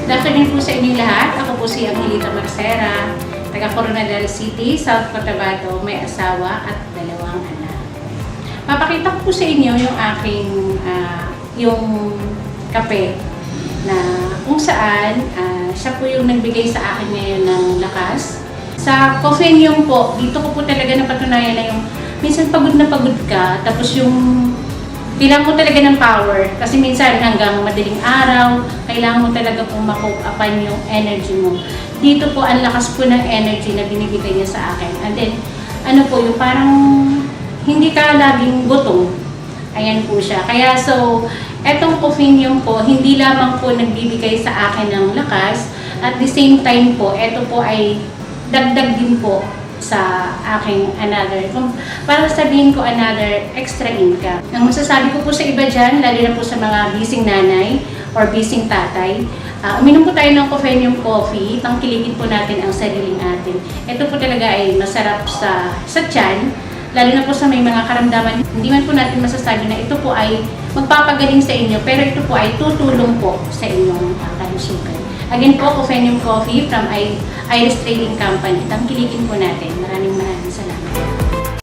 Good afternoon po sa inyong lahat. Ako po si Angelita Marcera, taga Coronadal City, South Cotabato, may asawa at 2 anak. Papakita ko po sa inyo yung aking yung kape na kung saan siya po yung nagbigay sa akin ngayon ng lakas. Sa Coffeenium po, dito ko po talaga napatunayan na yung minsan pagod na pagod ka, tapos yung kailangan mo talaga ng power. Kasi minsan hanggang madaling araw, kailangan mo talaga pong makupapan yung energy mo. Dito po, ang lakas po ng energy na binibigay niya sa akin. And then, ano po, yung parang hindi ka laging gutom. Ayan po siya. Kaya so, etong Coffeenium po, hindi lamang po nagbibigay sa akin ng lakas. At the same time po, eto po ay dagdag din po sa aking para sabihin ko another extra income. Ang masasabi ko po sa iba dyan, lalo na po sa mga bising nanay or bising tatay, uminom po tayo ng Coffeenium coffee, tangkilikin po natin ang sariling atin. Ito po talaga ay masarap sa tiyan, lalo na po sa may mga karamdaman. Hindi man po natin masasabi na ito po ay magpapagaling sa inyo, pero ito po ay tutulong po sa inyong kalusugan. Again po, Coffeenium Coffee from Iris Trading Company. Tangkilikin po natin. Maraming